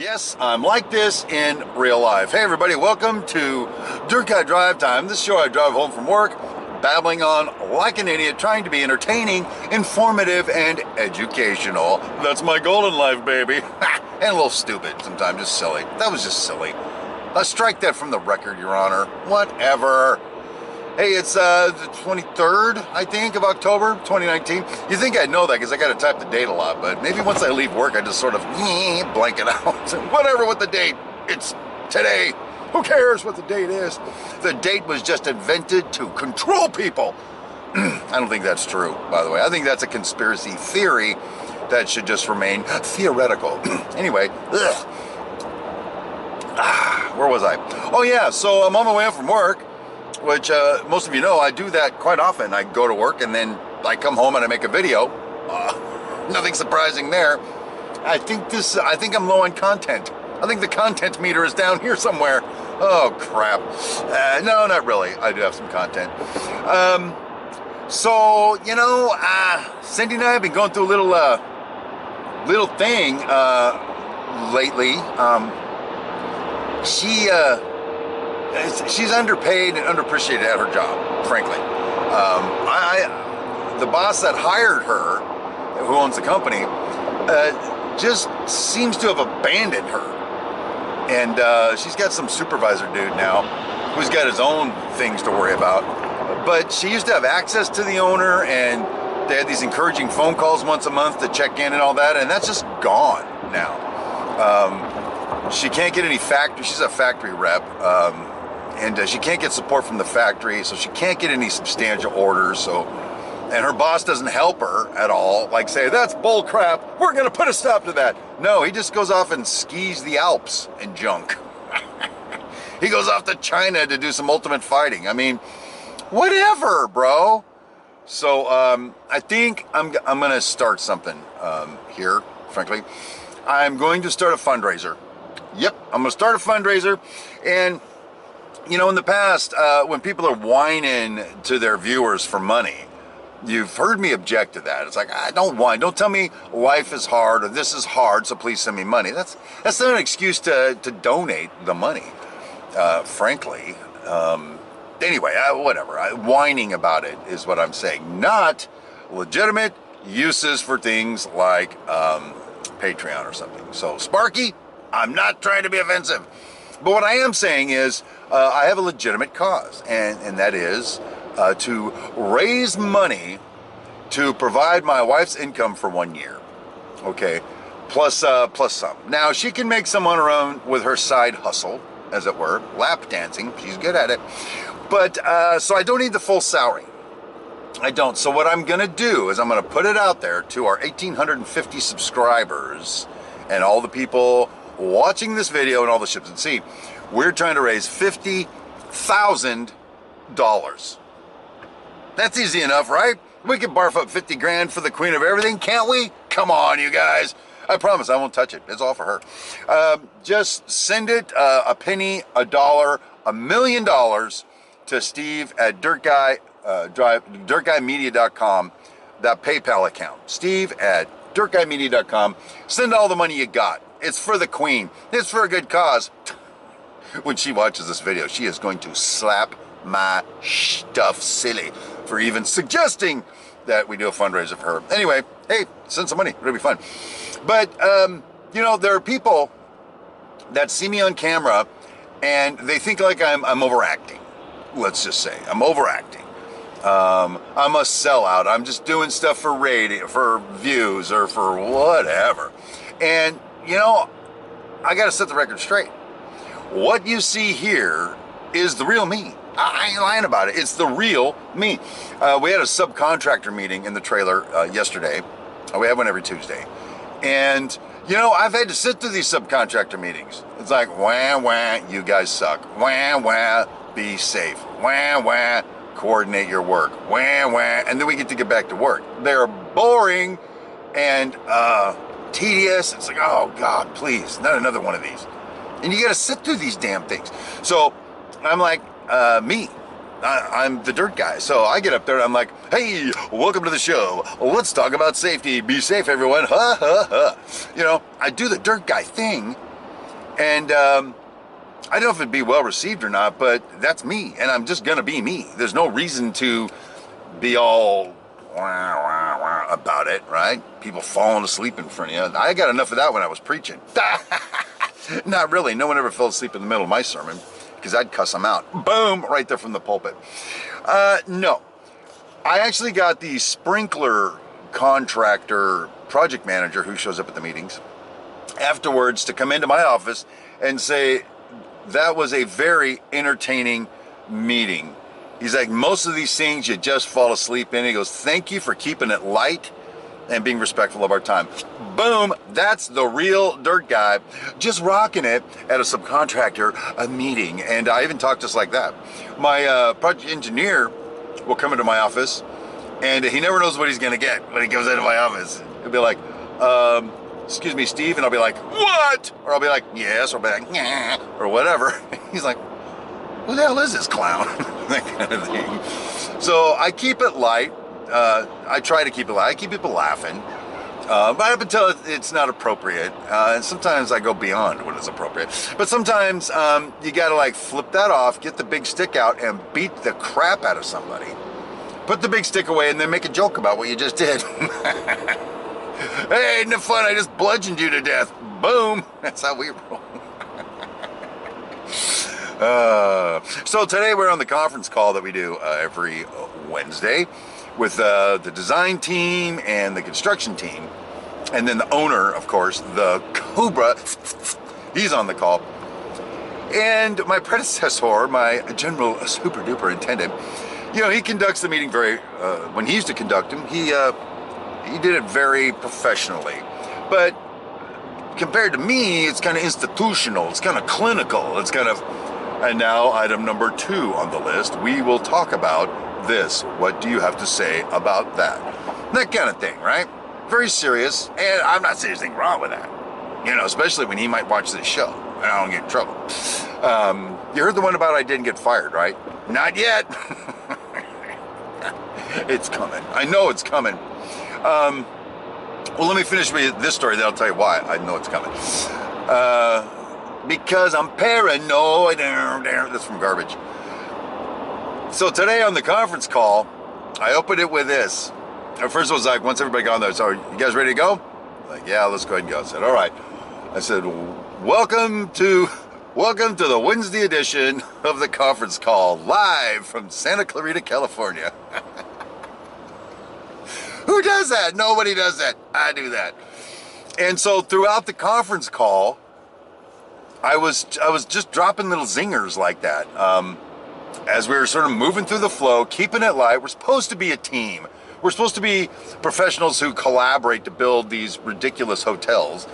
Yes, I'm like this in real life. Hey everybody, welcome to Dirt Guy Drive Time. This show I drive home from work, babbling on like an idiot, trying to be entertaining, informative, and educational. That's my goal in life, baby. And a little stupid sometimes, just silly. That was just silly. Strike that from the record, Your Honor. Whatever. Hey, it's the 23rd, I think, of October, 2019. You think I'd know that because I got to type the date a lot, but maybe once I leave work, I just sort of blank it out. Whatever with the date, it's today. Who cares what the date is? The date was just invented to control people. I don't think that's true, by the way. I think that's a conspiracy theory that should just remain theoretical. Anyway, where was I? Oh yeah, so I'm on my way home from work, which most of you know, I do that quite often. I go to work and then I come home and I make a video. Nothing surprising there. I think I'm low on content. I think the content meter is down here somewhere. Oh crap. No, not really. I do have some content. So, you know, Cindy and I have been going through a little thing lately. She's underpaid and underappreciated at her job, frankly. The boss that hired her, who owns the company, just seems to have abandoned her. And she's got some supervisor dude now who's got his own things to worry about. But she used to have access to the owner, and they had these encouraging phone calls once a month to check in and all that, and that's just gone now. She can't get any factory. She's a factory rep. And she can't get support from the factory, so she can't get any substantial orders. And her boss doesn't help her at all. Like say, that's bull crap. We're gonna put a stop to that. No, he just goes off and skis the Alps and junk. He goes off to China to do some ultimate fighting. I mean, whatever, bro. So I think I'm gonna start something here. Frankly, I'm going to start a fundraiser. Yep, I'm gonna start a fundraiser. And you know, in the past, when people are whining to their viewers for money, you've heard me object to that. It's like, I don't whine. Don't tell me life is hard or this is hard, so please send me money. That's not an excuse to donate the money, frankly. Anyway, whatever. Whining about it is what I'm saying. Not legitimate uses for things like Patreon or something. So, Sparky, I'm not trying to be offensive. But what I am saying is, I have a legitimate cause, and that is to raise money to provide my wife's income for 1 year. Okay, plus some. Now, she can make some on her own with her side hustle, as it were, lap dancing. She's good at it. But, so I don't need the full salary. I don't. So what I'm going to do is I'm going to put it out there to our 1,850 subscribers and all the people watching this video and all the ships at sea. We're trying to raise $50,000. That's easy enough, right? We can barf up 50 grand for the queen of everything, can't we? Come on, you guys. I promise I won't touch it. It's all for her. Just send it a penny, a dollar, $1 million to Steve at dirtguymedia.com, that PayPal account. Steve at dirtguymedia.com. Send all the money you got. It's for the queen. It's for a good cause. When she watches this video, she is going to slap my stuff silly for even suggesting that we do a fundraiser for her. Anyway, hey, send some money. It'll be fun. But, you know, there are people that see me on camera and they think like I'm overacting. Let's just say I'm overacting. I'm a sellout. I'm just doing stuff for rating, for views, or for whatever. And you know, I got to set the record straight. What you see here is the real me. I ain't lying about it. It's the real me. We had a subcontractor meeting in the trailer yesterday. We have one every Tuesday. And, you know, I've had to sit through these subcontractor meetings. It's like, wah, wah, you guys suck. Wah, wah, be safe. Wah, wah, coordinate your work. Wah, wah, and then we get to get back to work. They're boring and, tedious. It's like, oh God, please, not another one of these. And you got to sit through these damn things. So I'm like, I'm the dirt guy. So I get up there and I'm like, hey, welcome to the show. Let's talk about safety. Be safe, everyone. Ha, ha, ha. You know, I do the dirt guy thing. And I don't know if it'd be well received or not, but that's me, and I'm just gonna be me. There's no reason to be all about it, right? People falling asleep in front of you. I got enough of that when I was preaching. Not really. No one ever fell asleep in the middle of my sermon because I'd cuss them out. Boom, right there from the pulpit. No. I actually got the sprinkler contractor project manager who shows up at the meetings afterwards to come into my office and say, that was a very entertaining meeting. He's like, most of these things you just fall asleep in. He goes, thank you for keeping it light and being respectful of our time. Boom, that's the real dirt guy, just rocking it at a subcontractor, a meeting. And I even talk just like that. My project engineer will come into my office, and he never knows what he's gonna get when he comes into my office. He'll be like, excuse me, Steve, and I'll be like, what? Or I'll be like, yes, or I'll be like, yeah, or whatever. He's like, who the hell is this clown? That kind of thing. So I keep it light. I try to keep it light. I keep people laughing. But up until it's not appropriate. And sometimes I go beyond what is appropriate. But sometimes you gotta like flip that off, get the big stick out, and beat the crap out of somebody. Put the big stick away and then make a joke about what you just did. Hey, isn't it fun? I just bludgeoned you to death. Boom. That's how we roll. So today we're on the conference call that we do every Wednesday with the design team and the construction team. And then the owner, of course, the Cobra, he's on the call. And my predecessor, my general super duper intendant, you know, he conducts the meeting very, when he used to conduct them, he did it very professionally. But compared to me, it's kind of institutional, it's kind of clinical, it's kind of, and now item number 2 on the list, we will talk about this. What do you have to say about that? That kind of thing, right? Very serious, and I'm not saying anything wrong with that. You know, especially when he might watch this show, and I don't get in trouble. You heard the one about I didn't get fired, right? Not yet. It's coming. I know it's coming. Well, let me finish with this story, then I'll tell you why I know it's coming. Because I'm paranoid. That's from Garbage. So today on the conference call, I opened it with this. At first it was like, once everybody got on there, so you guys ready to go? Like, yeah, let's go ahead and go. I said, all right. I said, welcome to the Wednesday edition of the conference call, live from Santa Clarita, California. Who does that? Nobody does that. I do that. And so throughout the conference call, I was just dropping little zingers like that. As we were sort of moving through the flow, keeping it light. We're supposed to be a team. We're supposed to be professionals who collaborate to build these ridiculous hotels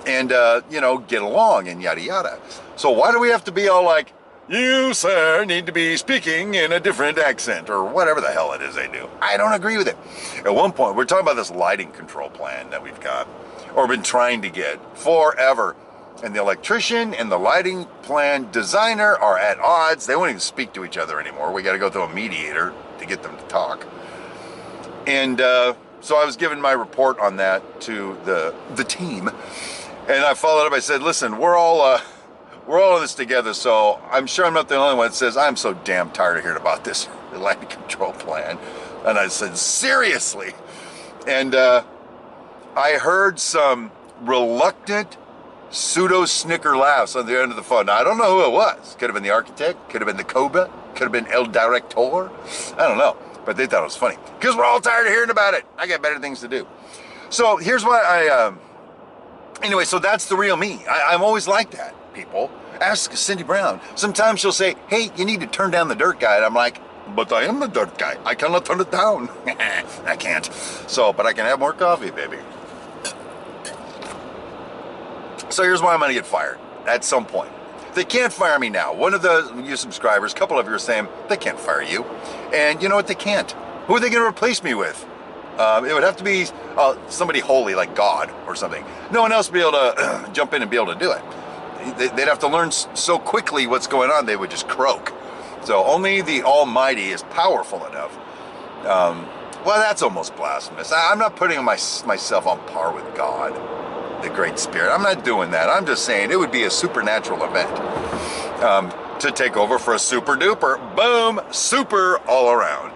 and, you know, get along and yada yada. So why do we have to be all like, you, sir, need to be speaking in a different accent, or whatever the hell it is they do? I don't agree with it. At one point, we're talking about this lighting control plan that we've got, or been trying to get forever. And the electrician and the lighting plan designer are at odds. They won't even speak to each other anymore. We got to go through a mediator to get them to talk. And so I was giving my report on that to the team. And I followed up. I said, listen, we're all in this together, so I'm sure I'm not the only one that says, I'm so damn tired of hearing about this lighting control plan. And I said, seriously? And I heard some reluctant pseudo-snicker laughs on the end of the phone. Now, I don't know who it was. Could have been the architect, could have been the Cobra, could have been El Director. I don't know, but they thought it was funny. Because we're all tired of hearing about it. I got better things to do. So here's why anyway, so that's the real me. I'm always like that, people. Ask Cindy Brown. Sometimes she'll say, hey, you need to turn down the dirt guy. And I'm like, but I am the dirt guy. I cannot turn it down. I can't. So, but I can have more coffee, baby. So here's why I'm gonna get fired at some point. They can't fire me now. One of you subscribers, a couple of you are saying they can't fire you. And you know what, they can't. Who are they gonna replace me with? It would have to be somebody holy like God or something. No one else would be able to jump in and be able to do it. They'd have to learn so quickly what's going on, they would just croak. So only the Almighty is powerful enough. Well, that's almost blasphemous. I'm not putting myself on par with God. the Great Spirit. I'm not doing that. I'm just saying it would be a supernatural event to take over for a super duper. Boom, super all around.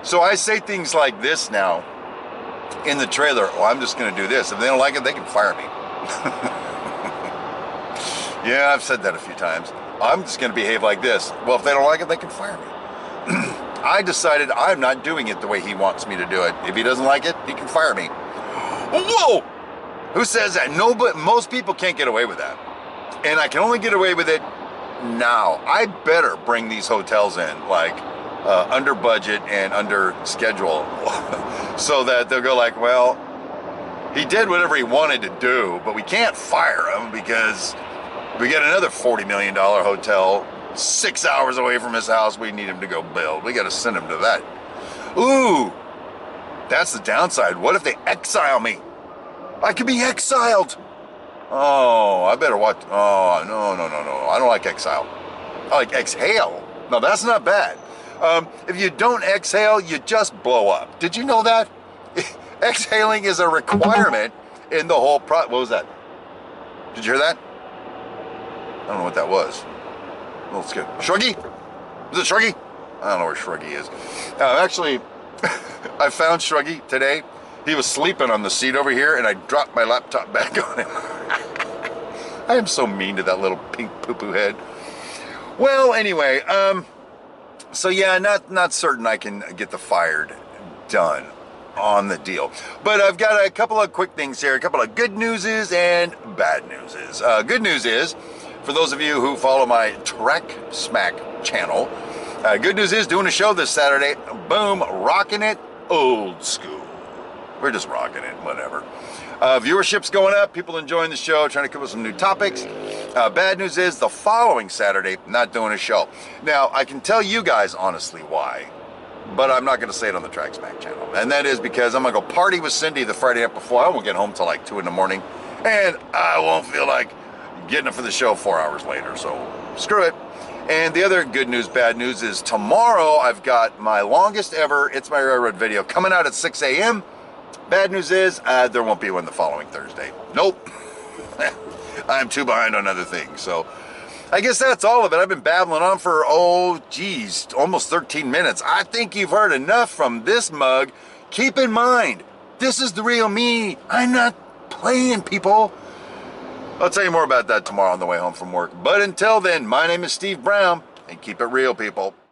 So I say things like this now in the trailer. Oh, I'm just going to do this. If they don't like it, they can fire me. Yeah, I've said that a few times. I'm just going to behave like this. Well, if they don't like it, they can fire me. I decided I'm not doing it the way he wants me to do it. If he doesn't like it, he can fire me. Whoa! Who says that? No, but most people can't get away with that. And I can only get away with it now. I better bring these hotels in, like, under budget and under schedule, so that they'll go like, well, he did whatever he wanted to do, but we can't fire him because we get another $40 million hotel 6 hours away from his house we need him to go build. We got to send him to that. Ooh, that's the downside. What if they exile me? I could be exiled. Oh, I better watch. Oh, no. I don't like exile. I like exhale. No, that's not bad. If you don't exhale, you just blow up. Did you know that? Exhaling is a requirement in the whole what was that? Did you hear that? I don't know what that was. Let's get Shruggy? Is it Shruggy? I don't know where Shruggy is. Actually, I found Shruggy today. He was sleeping on the seat over here, and I dropped my laptop back on him. I am so mean to that little pink poo-poo head. Well, anyway, so yeah, not certain I can get the fired done on the deal. But I've got a couple of quick things here, a couple of good newses and bad newses. Good news is, for those of you who follow my Track Smack channel, good news is doing a show this Saturday. Boom, rocking it old school. We're just rocking it, whatever. Viewership's going up, people enjoying the show, trying to come up with some new topics. Bad news is the following Saturday, not doing a show. Now, I can tell you guys honestly why, but I'm not going to say it on the Track Smack channel. And that is because I'm going to go party with Cindy the Friday night before. I won't get home till like 2 in the morning, and I won't feel like getting it for the show 4 hours later, so screw it. And the other good news, bad news is tomorrow I've got my longest ever It's My Railroad video coming out at 6 a.m. Bad news is there won't be one the following Thursday. Nope. I'm too behind on other things. So I guess that's all of it. I've been babbling on for, almost 13 minutes. I think you've heard enough from this mug. Keep in mind, this is the real me. I'm not playing, people. I'll tell you more about that tomorrow on the way home from work. But until then, my name is Steve Brown, and keep it real, people.